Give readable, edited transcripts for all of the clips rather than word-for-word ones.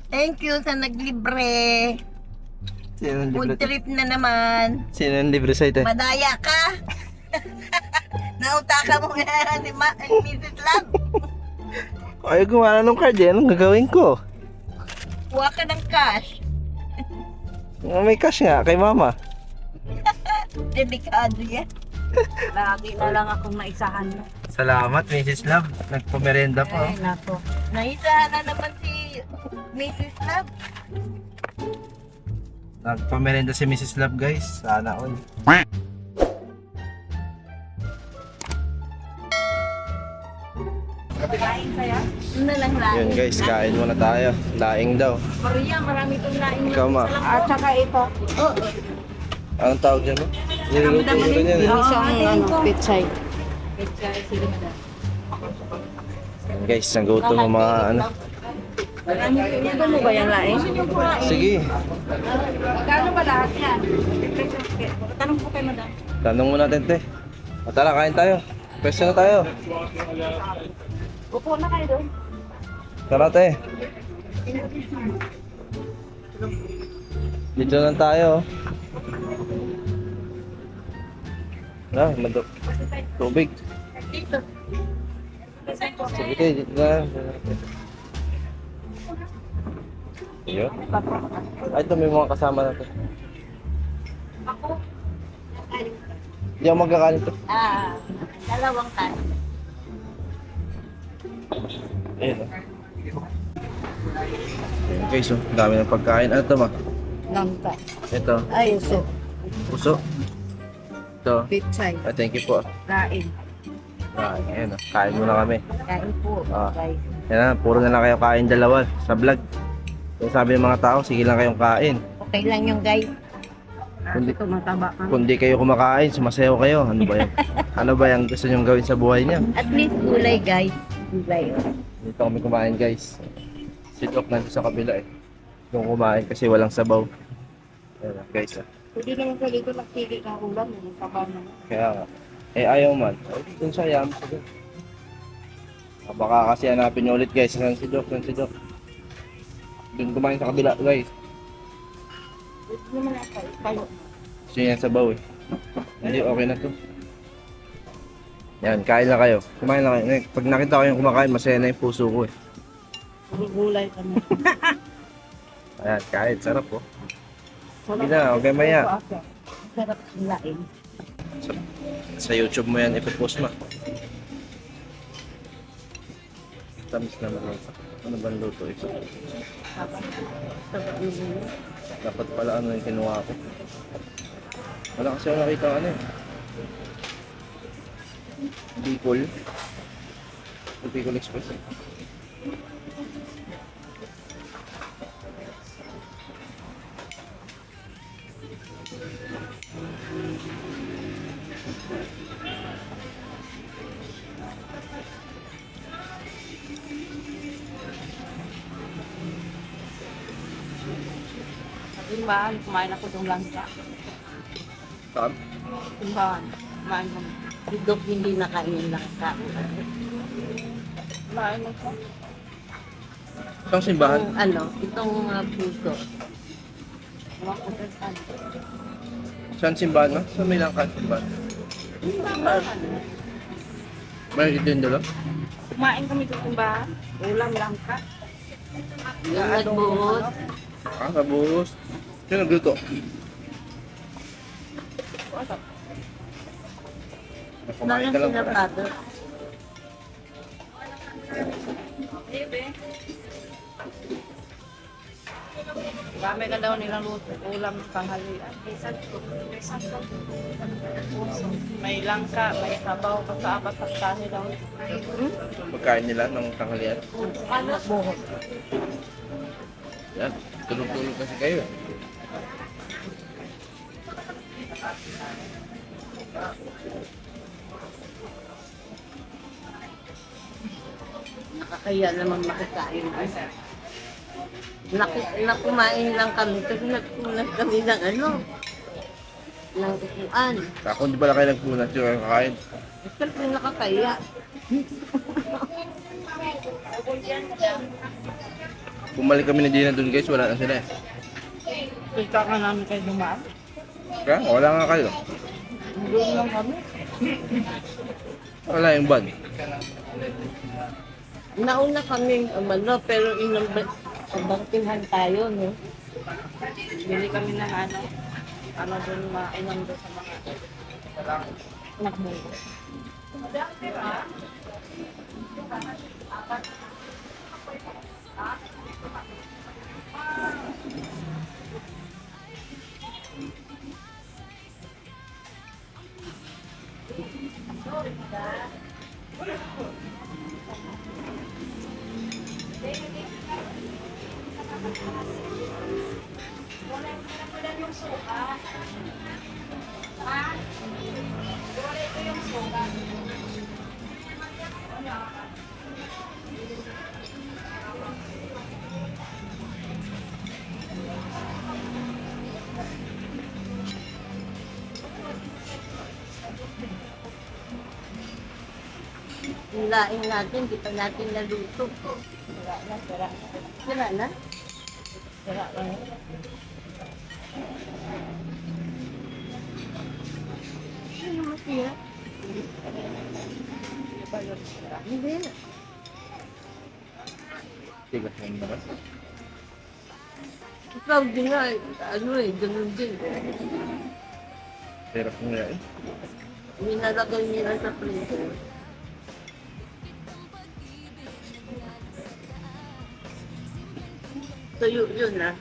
Thank you sa naglibre. Sino ang Food libre? trip na naman. Sino ang libre sa'yo, te? Madaya ka. Nautaka mo nga si Mrs. Love. Ayaw gumana ng card yan. Anong gagawin ko? Kuha ka ng cash. May cash nga kay mama. Delikado yan. Lagi na lang akong naisahan. Salamat, Mrs. Love. Nagpumerenda pa. Ay, nako. Naisahan na naman si Mrs. Love. Nagpumerenda si Mrs. Love, guys. Sana all. Kain saya. Ano na lang lang. Yun, guys. Kain muna tayo. Laing daw. Maria, marami itong laing na. Ikaw, ma. At saka ito. Anong tawag dyan, mo? Niluluto mo rin yan, eh. Isang pitsay. Pitsay, sige na. Guys, nagutom ang mga ano. Gusto mo ba yan laing? Sige. Magkano ba lahat yan? Tanong po kay madam. Tanong mo natin, te. O, tara, kain tayo. Pwesto na tayo. Upo na kayo doon. Tara, te. Dito lang tayo. Tubig. Dito. Sige, te. Dito na. Ayun. Ay, ito may mga kasama na to. Ako? Hindi ako magkakalit to. Dalawang cash. Ayun, oh. Okay, so, dami ng pagkain. Ano to, ma? Langka. Ito, Ay, so. puso. Ito. Pitsay. Thank you po. Laing. Ayan, oh. Kain muna kami. Kain po. Ah. Guys. Yan na, puro na lang kayo kain dalawa sa vlog. Yung sabi ng mga tao, sige lang kayong kain. Okay lang yung guys. Kundi, Ito mataba ka. kundi kayo kumakain, sumasayaw kayo. Ano ba yan? Ano ba yung gusto nyong gawin sa buhay niya? At least gulay guys. Gulay. Dito kami kumain, guys. Si Doc nandito sa kabila eh. Yung kumain kasi walang sabaw. Ayan, guys. Ah. Hindi naman pwede ito nagpili ng ulam. Yung sabaw na. Kaya nga. Eh ayaw man. Ay, dun siya, yam. Baka kasi hanapin niyo ulit, guys. Saan si Doc? Saan si Doc? Dun kumain sa kabila, guys. Ito naman ako. Kayo. Gusto niya sabaw eh. Hindi, okay na to. Yan, kain lang kayo. Kumain lang kayo. Pag nakita ko yung kumakain, masaya na yung puso ko eh. Gulay ka na. Ayan, kain. Sarap po. Sige na, okay maya. Sarap ng laing. Sa YouTube mo yan, ipopost mo. Tamis na luto. Ano ba luto ito? Sarap yung ulo. Dapat pala ano yung kinuha ko. Wala kasi ako nakita ano eh. Bicol. Bicol Express eh. Timbahan, kumain ako ng langka. Saan? Timbahan, kumain kami. Si Doc hindi nakain lang ka. Kumain ako. Saan simbahan? Itong, ano, itong puso. Ewan ko din saan. Saan simbahan no? Saan may langka simbahan? Timbahan. May ito yung dala? Kumain kami sa timbahan. Ulam langka. Yung nagbuhos. Ah, sa buhos. Sino nagluto? Kumain Nalang ka lang. sinapado. Dami ka daw nilang luto. Ulam panghalian. May langka, may sabaw, kasaapat at kahe daw. Pagkain nila ng tanghalian. Buhok. Yan. Tulog-tulog kasi kayo. Nakakaya naman makakain. Nakumain lang kami kasi nagkunan kami ng ano. Ng upuan. Ako hindi pala kayo nagpunat yung kakain. Siyempre nakakaya. Bumalik kami ni Dina dun guys, wala na sila eh. Kita ka namin kayo dumaan. Kaya wala nga kayo. Doon lang kami. Wala yung van. Nauna kaming umano, pero inabangtingan tayo, no? Bili kami ng ano doon mainom doon sa mga nagmunggo. Yung laing natin, di pa natin naluto. Sira. Sira na? Sira lang. Ano masira? Hindi ba yun sira? Hindi. Tigas na yun naman. Ikaw din nga, ano eh, ganun din. Hirap nga eh. Minalagay nila sa freezer. Tuyo yun ah.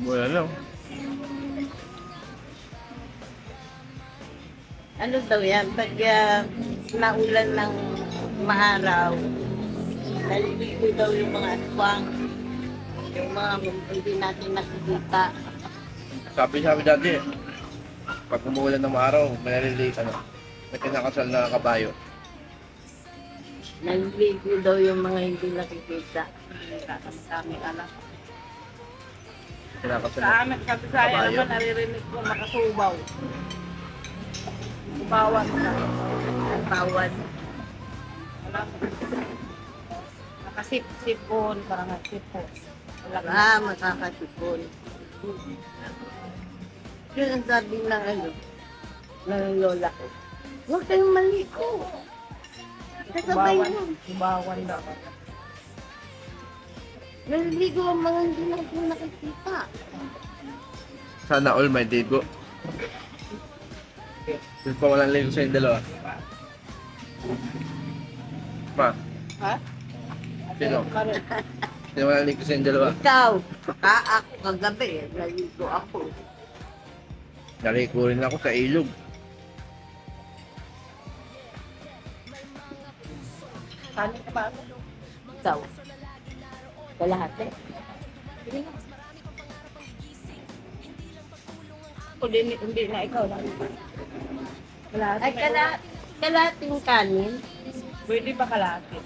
Wala lang. Ano daw yan? Pag naulan ng maaraw, naliligo daw yung mga aswang. Yung mga hindi natin nakikita. Sabi dati eh. Pag umuulan ng araw, may kinakasal na kabayo. Naliligo daw yung mga hindi nakikita. Kami alam. Kinakasal Sa na. amin, kasi sa akin Kabayo. naman, naririnig ko makasubaw. Subawan na. Tawad. Alam mo. Nakasip-sipon, parang nasipon. Ah, makakasipon. Yun ang sabi ng ng lola ko. Huwag kayong maliko. Kasabay mo. Subawan daw. Naliligo ang mga hindi natin nakikita. Sana all may digo. Yung pa walang ligo sa yung dalawa. Ma, Ha? sino? Karin. Sino walang ligo sa yung dalawa? Ikaw, ako kagabi, naliligo ako. Naliko rin ako sa ilog. Kanin ka ba? Ikaw. Kalahati. O hindi na ikaw lang. Wala. Ay, kalahating kanin. Pwede ba kalahati?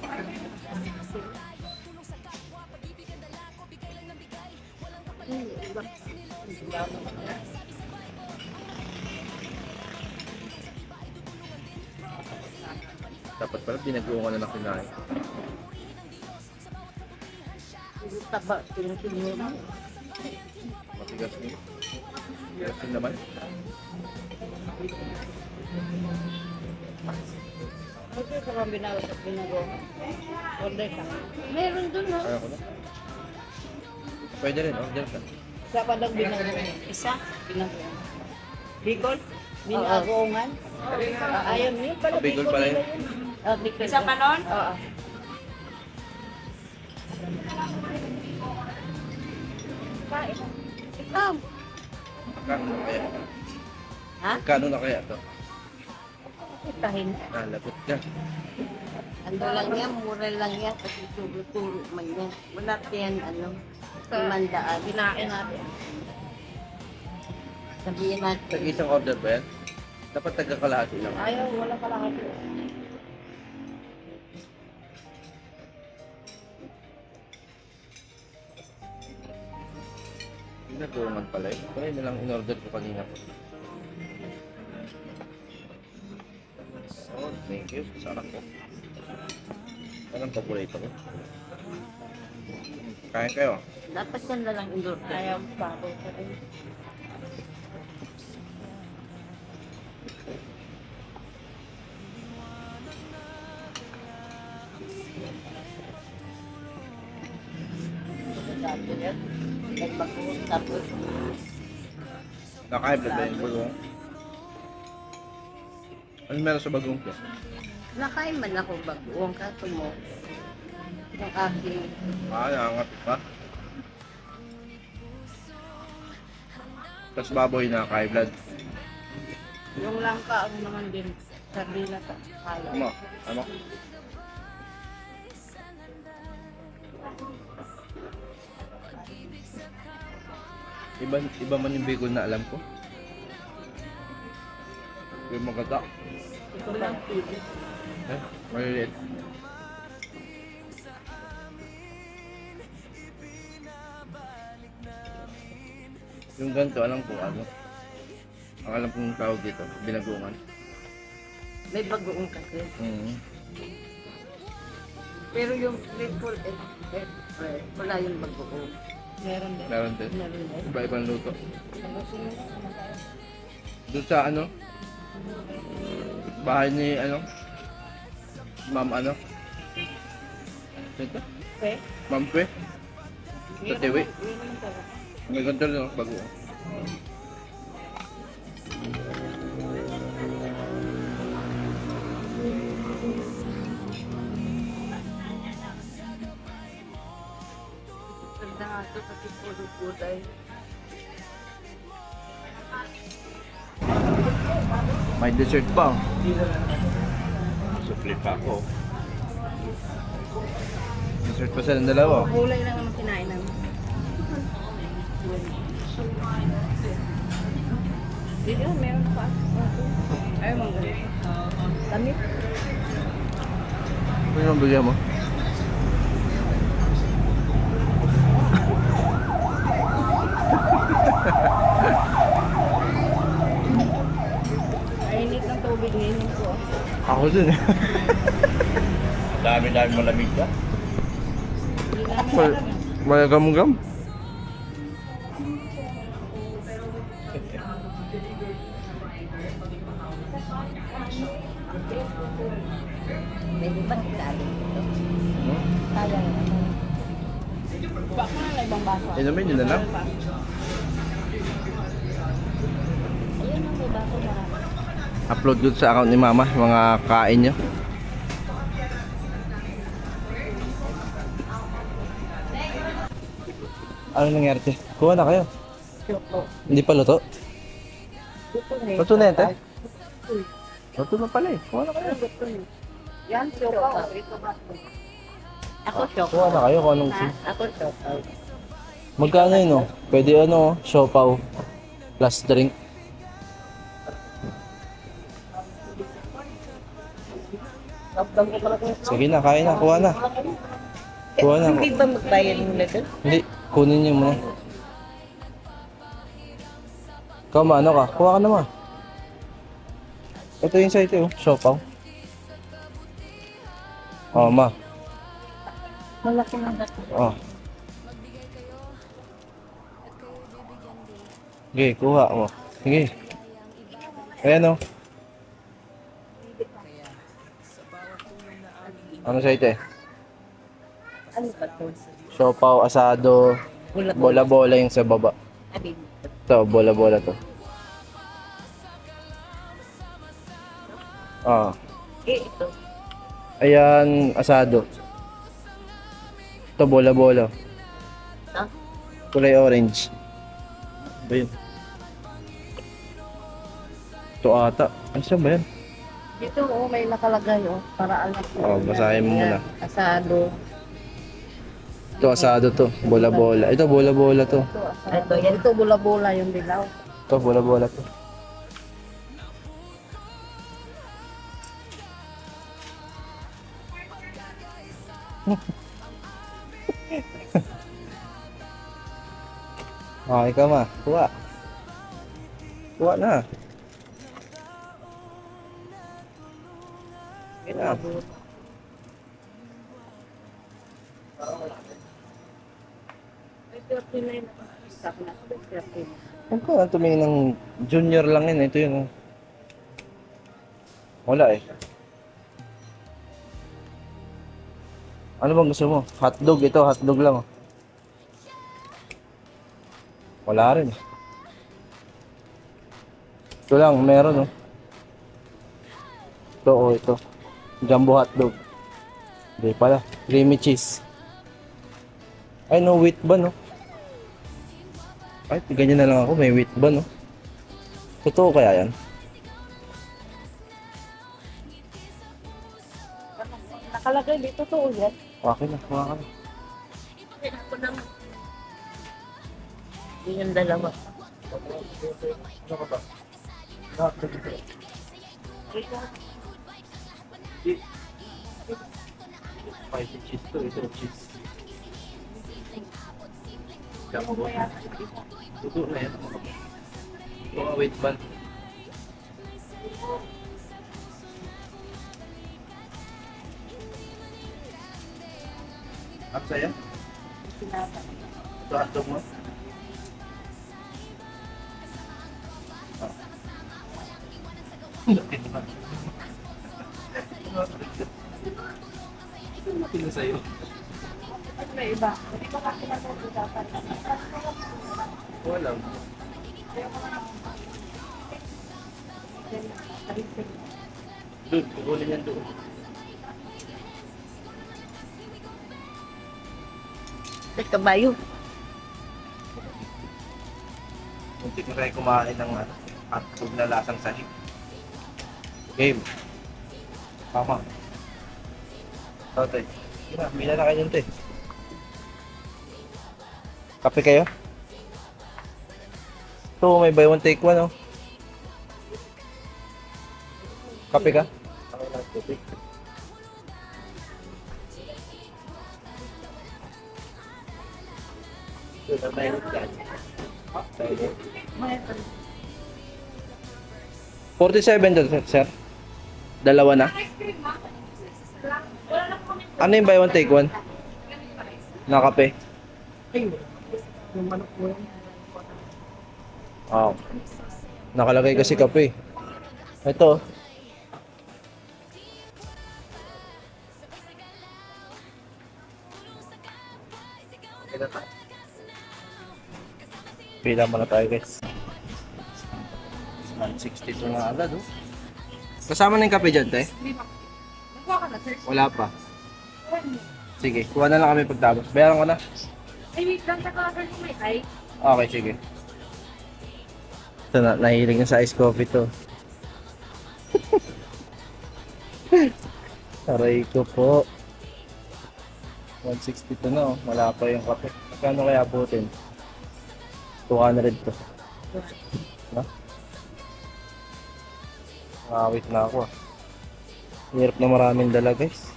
Dapat pala pinag-uungan na kinain. Taba, tinutulungan mo. Matigas din. Matigas din naman. Ito sa mga binago. Order ka. Meron dun, no? Kaya ko na. Pwede rin, order ka. Isa pa daw binago. Isa? Binago. Bicol? Binagongan? Ayun, yun pala. Bicol pala yun. Isa pa nun? Oo. Ikaw. Magkano na kaya? Ha? Magkano na kaya ito? Itahin. Lagot ka. Ano lang yan, mura lang yan. Kasi turo-turo man yan. Wala pa yan, imandaan. Kinain natin. Sabihin natin. Tag-isang order ba yan? Dapat taga-kalahati lang. Ayaw, wala kalahati. Pinag-uungan pala eh. Kaya na lang in-order ko kanina. Oh, thank you. Sarap ko. Anong paborito ko? Kain kayo. Dapat yan na lang indoor. Ayaw baboy pa rin. Sabi niya, nagbagoong tapos Nakain ba yung bagong? Ano meron sa bagong ko? nakain man ako bagoong kaso mo. Yung aking Nakangapit pa. Tapos baboy na high blood. Yung langka, ano naman din. Sardina sa kala. Ano? Ano? Iba man yung bacon na alam ko. Yung maganda. Ito lang pili. Eh, maliliit. Yung ganito, alam ko ano. Ang alam kong tawag dito, binagungan. may bagoong kasi. Pero yung triple wala yung bagoong. Meron din. Meron din. Meron din. Iba-ibang luto. Ano sino? Doon sa ano, bahay ni ano, Ma'am ano? Ito? Okay. Ma'am Pwe? Sa Tiwi? Yun naman talaga. May ganito rin ako bago. Ganda nga ito kasi puro gulay. May dessert pa. Supli pa ako. Dessert pa silang dalawa. Gulay lang naman kinain namin. Dito, meron pa. Ayaw mong ganito. Damit. Ano yung bigyan mo? Ainit ng tubig ngayon ko. Ako din eh. Dami-dami malamig ka. Hindi namin alam. Malagam-gam. Pwede bang ilalim ito? Sayang naman. Baka na ibang baso. Inumin yun na lang. Ayun ang may baso marami. Upload dun sa account ni Mama, mga kain nyo. Ano nangyari, te? Kuha na kayo. Hindi pa luto? Luto na yan, te? Luto na pala eh. Kuha na kayo. Yan, siopaw. Ito ba? Ako shock. Kuha na kayo kung anong Ha? Ako shock. Magkano yun, oh? Pwede ano, siopaw plus drink. Sige na, kain na, kuha na. Kuha na. Hindi ba magbayad muna doon? Hindi, kunin niyo muna. Ikaw ma, ano ka? Kuha ka na ma. Ito yung sa ito, oh. Siopaw. Oh, ma. Malaki na natin. Oh. Sige, kuha mo. Sige. Ayan, oh. Ano sa ito eh? Ano ba ito? Siopaw, asado, bola-bola yung sa baba. Alin? Ito, bola-bola to. Ah. Ito. Ayan, asado. Ito, bola-bola. Ha? Kulay orange. Ba yun? Ito ata. Ano siya ba yan? Dito, oh, may nakalagay, oh. Para alam ko. Oh, basahin mo muna. Asado. Ito, asado to. Bola-bola. Ito, bola-bola to. Ito, asado. Ito, yan. Ito, bula-bula yung dilaw. Ito, bola-bola to. Ah, ikaw ma. Kuha. Kuha na. Kuha na. Ay, 39. Sabi na, 39. Huwag ka na tumingin ng junior lang yun. Ito yun. Oh. Wala eh. Ano bang gusto mo? Hotdog ito, hotdog lang. Oh. Wala rin. Ito lang, meron oh. Ito oh, ito. Jumbo hotdog. Hindi pala. Creamy cheese. Ay, no wheat bun oh. Ay, ganyan na lang ako. May wheat bun oh. Totoo kaya yan? Nakalagay dito, totoo yan. Okay na, kuha ka na. Ako naman. Yun yung dalawa. Ano ka ba? Hotdog ito. Spicy cheese to, ito cheese. Jumbo. Tuto na yan. Ito wait bun. Ang saya? Ito hotdog mo? Laki naman. Laki na sa'yo. May iba. Hindi ko kasi dapat. Wala. Doon, kukunin yan doon. At kabayo. Muntik na tayo kumain ng hotdog na lasang sahig. Game. Tama. Tote. Sige na, bila na kayo nito eh. Kape kayo? Ito, may buy one take one oh. Kape ka? Ako lang, kape. Ito, tayo dyan. Tayo dyan. 47 doon, sir. Dalawa na. Ano yung buy one take one? Na kape? Oh. Nakalagay kasi kape. Ito. Pila muna tayo guys. 162 na agad oh. Kasama na yung kape dyan, te? Nagkuha ka na, sir. Wala pa. Sige, kuha na lang kami pagtapos. Bayaran ko na. Ay, wait lang. Naka-order ko may ay. Okay, sige. Ito na, nahilig na sa ice coffee to. Aray ko po. 162 na oh. Wala pa yung kape. Magkano kaya abutin? 200 to. Ha? Nakawit na ako ah. Hirap na maraming dala guys.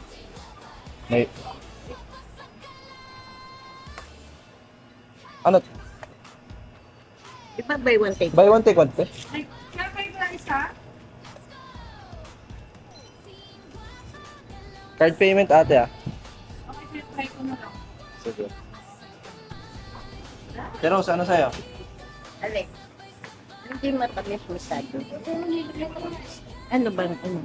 May... Ano? Di ba buy one take? Buy one take one, te? Ay, kaya kayo ba isa? Card payment ate ah. Okay, sir. Try ko na lang. Sige. Pero ano sa'yo? Alek. Hindi matamis masyado. Ano bang ano?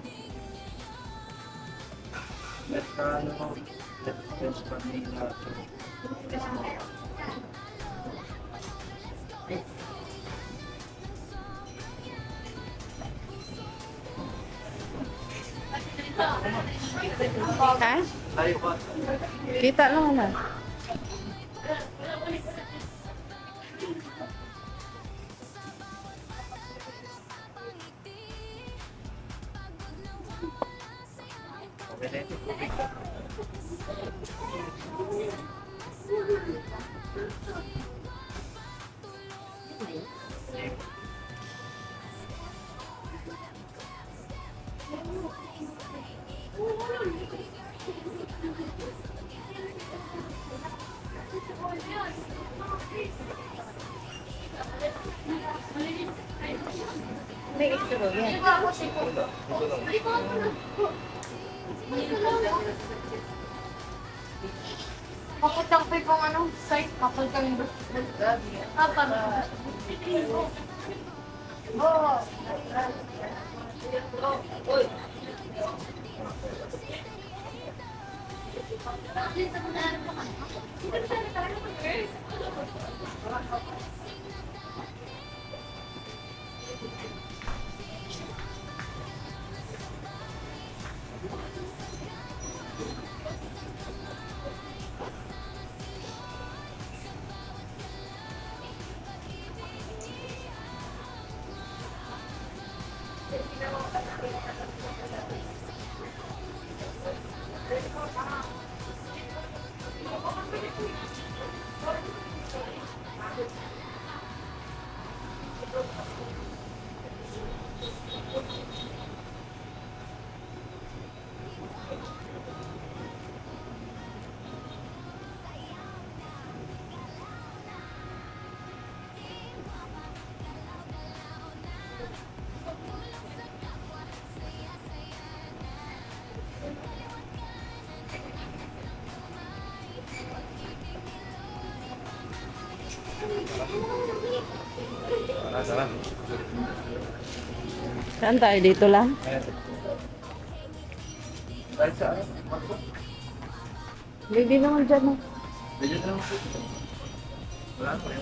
Ha? Kita lang na. May istro yan. Papunta ko yung ano, site, papunta yung para. Oh. Tara. Saan tayo? Dito lang? Ayan. Dahil sa ano? Hindi naman dyan. Oh. Medyo na lang po. Wala pa rin.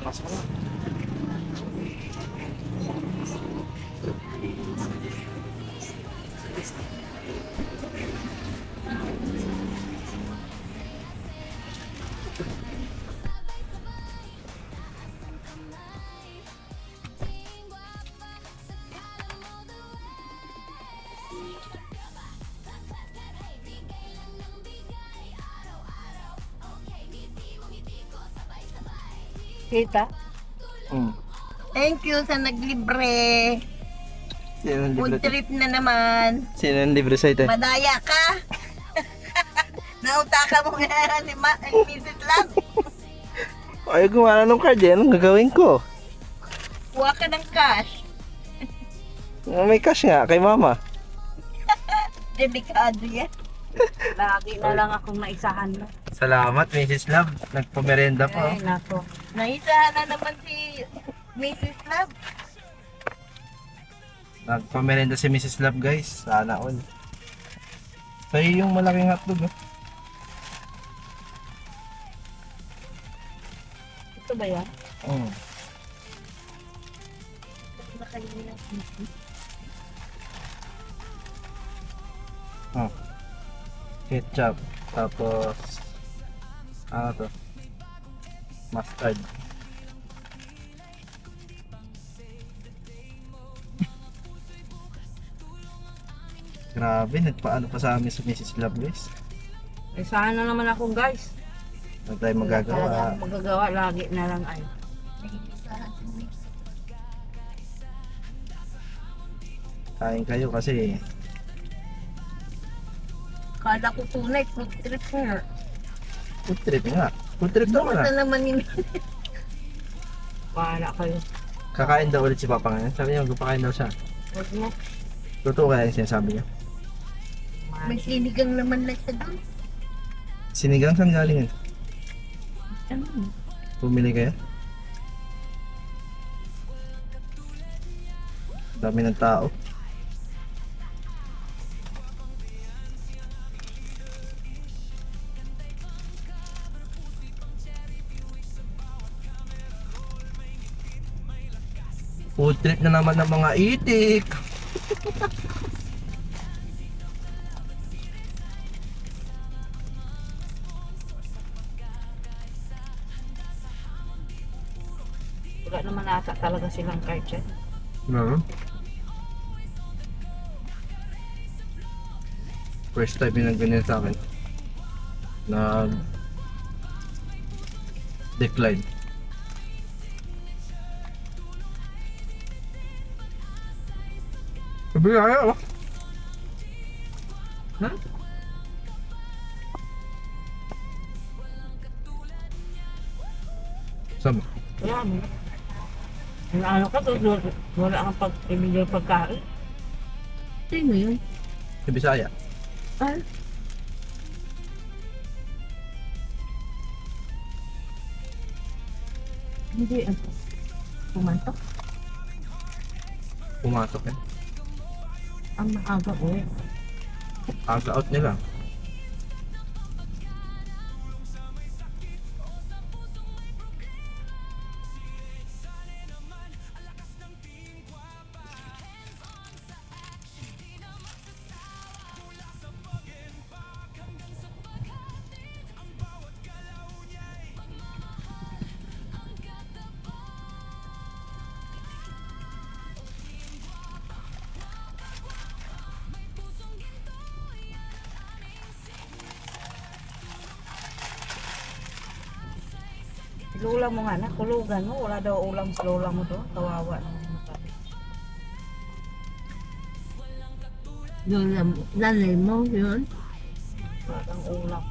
Pasok na. Kita? Hmm. Thank you sa naglibre. Sino ang Food libre? trip na naman. Sino ang libre sa'yo, te? Madaya ka. Nautaka mo nga ni Mrs. Lang. Ay, gumana ng card yan. Anong gagawin ko? Kuha ka ng cash. May cash nga kay mama. Delikado yan. Lagi na lang akong naisahan mo. Salamat, Mrs. Love. Nagpamerenda pa. Ay, nako. Naisahan na naman si Mrs. Love. Nagpamerenda si Mrs. Love, guys. Sana all. Sa'yo yung malaking hotdog. Ito ba yan? Oh. Oh. Ketchup. Tapos ano to? Mustard. Grabe, nagpaano pa sa amin sa Mrs. Love, guys. Isahan na naman ako, guys. Ano tayo Talaga magagawa? akong magagawa. Lagi na lang ay. Kain kayo kasi Kala ko tunay, food trip nga. food trip nga. Food trip daw Basta na. naman yun. Bahala kayo. Kakain daw ulit si Papa ngayon. Sabi niya, magpapakain daw siya. Huwag mo. Totoo kaya yung sinasabi niya. May sinigang naman na siya doon. Sinigang saan galing yan? Ano? Bumili kayo? Dami ng tao. Food trip na naman ng mga itik. Wala naman ata talaga silang card dyan. No. First time yung ganyan sa akin. Na decline. Sabi kaya oh. Ha? Sama. Wala mo. Ano ka to? Wala kang pag-ibigay pagkain. Sino yun? Sa Bisaya. Ah, Hindi. Pumantok. Pumasok eh. Ang maaga ko eh. Aga out nila. Lulang mo nga na, kulugan mo. Wala daw ulam sa lulang mo to. Kawawa naman yung matabi. yun, nanay mo, yun. Wala kang ulam.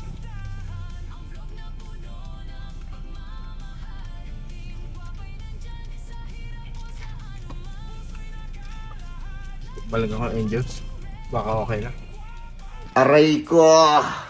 Balik ako Angels. Baka okay na. Aray ko!